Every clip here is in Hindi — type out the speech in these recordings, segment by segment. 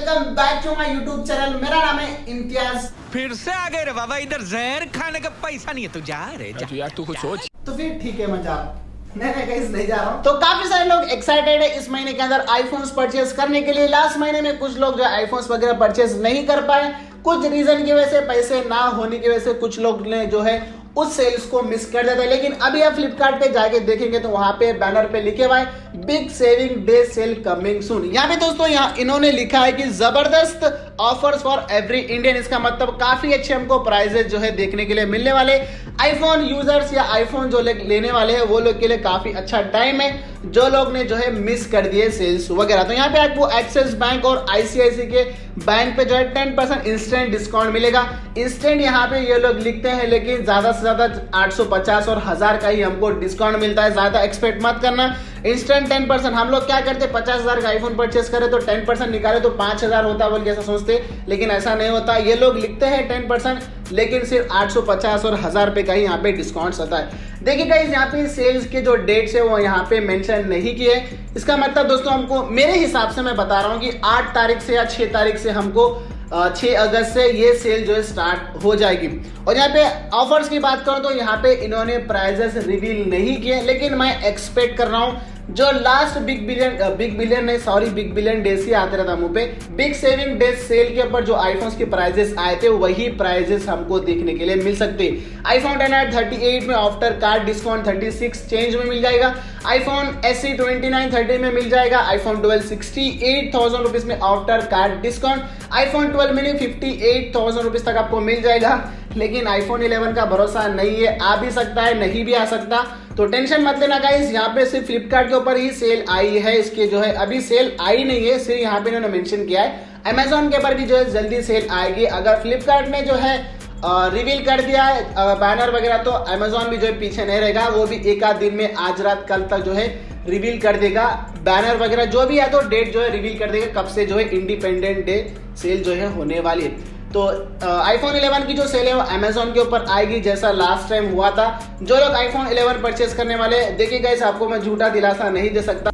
Welcome back to my YouTube channel. मेरा नाम है इम्तियाज। फिर से आ गए रे बाबा, इधर जहर खाने का पैसा नहीं है, तू जा रे जा। यार तू कुछ सोच। तो फिर ठीक है, मैं जा रहा हूँ। नहीं जा रहा हूँ। तो काफी सारे लोग एक्साइटेड है इस महीने के अंदर आईफोन्स परचेस करने के लिए। लास्ट महीने में कुछ लोग जो आईफोन्स वगैरह परचेस नहीं कर पाए, कुछ रीजन की वजह से, पैसे ना होने की वजह से कुछ लोग ने जो है उस सेल्स को मिस कर देता है। लेकिन अभी आप फ्लिपकार्ट पे जाके देखेंगे तो वहां पे बैनर पे लिखे हुआ है big saving day sale coming soon. यहाँ पे दोस्तों यहाँ इन्होंने लिखा है कि जबरदस्त ऑफर्स फॉर एवरी इंडियन। इसका मतलब काफी अच्छे हमको प्राइजेस जो है देखने के लिए मिलने वाले। आईफोन यूजर्स या आईफोन जो लेने वाले हैं वो लोग के लिए काफी अच्छा टाइम है, जो लोग ने जो है मिस कर दिए सेल्स वगैरह। तो यहाँ पे आपको एक्सिस बैंक और आईसीआईसी के बैंक पे जो है 10% इंस्टेंट डिस्काउंट मिलेगा। इंस्टेंट यहाँ पे ये लोग लिखते हैं, लेकिन ज्यादा से ज्यादा 850 और 1000 का ही हमको डिस्काउंट मिलता है। ज्यादा एक्सपेक्ट मत करना। इंस्टेंट 10%, हम लोग क्या करते 50,000 का आईफोन परचेस करे तो 10% निकाले तो 5000 होता बोल के ऐसा सोचते, लेकिन ऐसा नहीं होता। ये लोग लिखते हैं 10%, लेकिन सिर्फ 850 और 1000 रुपए का ही यहाँ पे डिस्काउंट आता है। देखिए गाइस, यहाँ पे सेल्स के जो डेट्स है वो यहाँ पे मेंशन नहीं किए। इसका मतलब दोस्तों हमको, मेरे हिसाब से मैं बता रहा हूँ कि 8 तारीख से या 6 तारीख से हमको 6 अगस्त से ये सेल जो है स्टार्ट हो जाएगी। और यहाँ पे ऑफर्स की बात करूं तो यहाँ पे इन्होंने प्राइजेस रिवील नहीं किए, लेकिन मैं एक्सपेक्ट कर रहा हूँ जो लास्ट बिग बिलियन डे से आते रहता मुंह पे, बिग सेविंग डे सेल के ऊपर जो आईफोन्स के प्राइजेस आए थे वही प्राइजेस हमको देखने के लिए मिल सकते हैं। आईफोन 10 38 में आफ्टर कार्ड डिस्काउंट 36 चेंज में मिल जाएगा। आईफोन SE 2930 में मिल जाएगा। आईफोन 12 68,000 रुपीज में after card discount. IPhone 12 mini 58,000 rupees तक आपको मिल जाएगा। लेकिन आईफोन 11 का भरोसा नहीं है, आ भी सकता है नहीं भी आ सकता, तो टेंशन मत लेना गाइस। यहाँ पे सिर्फ फ्लिपकार्ट के ऊपर ही सेल आई है, इसके जो है अभी सेल आई नहीं है, सिर्फ यहाँ पे इन्होंने मेंशन किया है। अमेजोन के ऊपर भी जो है जल्दी सेल आएगी। अगर फ्लिपकार्ट ने जो है रिवील कर दिया है बैनर वगैरह, तो अमेजोन भी जो है पीछे नहीं रहेगा, वो भी एक आध दिन में, आज रात कल तक जो है रिवील कर देगा बैनर वगैरह जो भी है, तो डेट जो है रिवील कर देगा कब से जो है इंडिपेंडेंट डे सेल जो है होने वाली है। तो आईफोन 11 की जो सेल है वो अमेजोन के ऊपर आएगी, जैसा लास्ट टाइम हुआ था। जो लोग आईफोन 11 परचेस करने वाले, देखिए गाइस आपको मैं झूठा दिलासा नहीं दे सकता,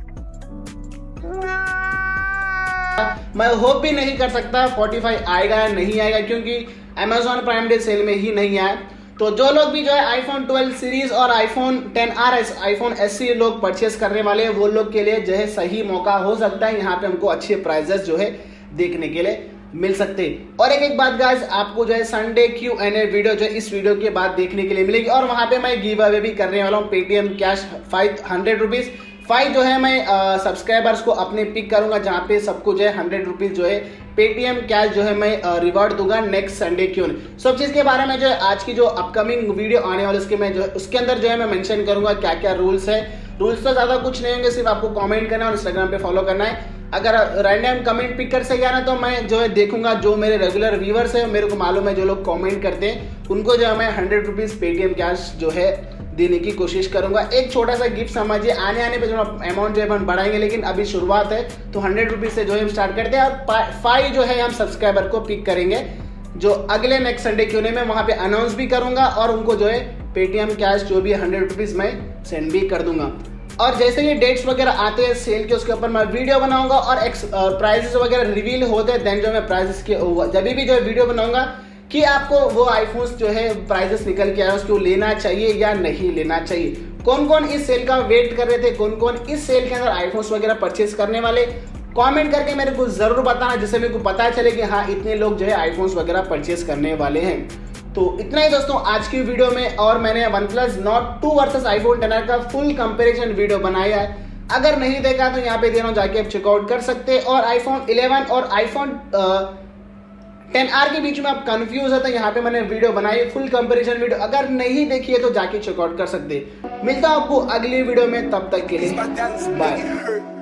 मैं होप भी नहीं कर सकता 45 आएगा या नहीं आएगा, क्योंकि अमेजोन प्राइम डे सेल में ही नहीं आया। तो जो लोग भी जो है आईफोन 12 सीरीज और आईफोन 10R आईफोन SE लोग परचेस करने वाले हैं, वो लोग के लिए जो है सही मौका हो सकता है। यहाँ पे हमको अच्छे प्राइजेस जो है देखने के लिए मिल सकते हैं। और एक बात गाइस, आपको जो है संडे Q&A वीडियो जो है इस वीडियो के बाद देखने के लिए मिलेगी, और वहां पे मैं गिव अवे भी करने वाला हूँ। पेटीएम कैश 500 रुपीज 5 जो है मैं सब्सक्राइबर्स को अपने पिक करूंगा, जहां पे सबको जो है 100 रुपीज जो है पेटीएम कैश जो है मैं रिवॉर्ड दूंगा नेक्स्ट संडे क्यों। सब चीज के बारे में जो है आज की जो अपकमिंग वीडियो आने वाली उसके मैं जो है उसके अंदर जो है मैं मेंशन करूंगा क्या क्या रूल्स है। रूल्स तो ज्यादा कुछ नहीं होंगे, सिर्फ आपको कमेंट करना है और इंस्टाग्राम पे फॉलो करना है। अगर रैंडम कमेंट पिक कर सके ना, तो मैं जो है देखूंगा, जो मेरे रेगुलर व्यूअर्स है, मेरे को मालूम है जो लोग कमेंट करते हैं उनको जो है मैं 100 रुपीज पेटीएम कैश जो है देने की कोशिश करूंगा। एक छोटा सा गिफ्ट समझिए, आने पे जो अमाउंट जो है हम बढ़ाएंगे, लेकिन अभी शुरुआत है तो 100 रुपीज से जो है हम स्टार्ट करते हैं। और 5 जो है हम सब्सक्राइबर को पिक करेंगे, जो अगले नेक्स्ट संडे क्यों नहीं मैं वहां पे अनाउंस भी करूंगा, और उनको जो है पेटीएम कैश जो भी 100 रुपीज मैं सेंड भी कर दूंगा। और जैसे ये डेट्स वगैरह आते हैं सेल के, उसके ऊपर मैं वीडियो बनाऊंगा, और प्राइसेस वगैरह रिवील होते हैं, देन जो मैं प्राइसेस के जब भी जो है वीडियो बनाऊंगा कि आपको वो आईफोन्स जो है प्राइसेस निकल के आए उसको लेना चाहिए या नहीं लेना चाहिए। कौन कौन इस सेल का वेट कर रहे थे, कौन कौन इस सेल के अंदर आईफोन्स वगैरह परचेस करने वाले, कमेंट करके मेरे को जरूर बताना, जिससे मेरे को पता चले कि हाँ इतने लोग जो है आईफोन्स वगैरह परचेस करने वाले हैं। तो इतना ही दोस्तों आज की वीडियो में, और मैंने OnePlus Nord 2 versus iPhone 10R का फुल कंपैरिजन वीडियो बनाया है। अगर नहीं देखा तो यहाँ पे दे रहा हूँ, जाके आप चेकआउट कर सकते हैं। और आईफोन 11 और आईफोन 10R के बीच में आप कंफ्यूज है तो यहाँ पे मैंने वीडियो बनाई फुल कंपैरिजन वीडियो, अगर नहीं देखी है तो जाके चेकआउट कर सकते हैं। मिलता हूँ आपको अगली वीडियो में, तब तक के लिए बाय।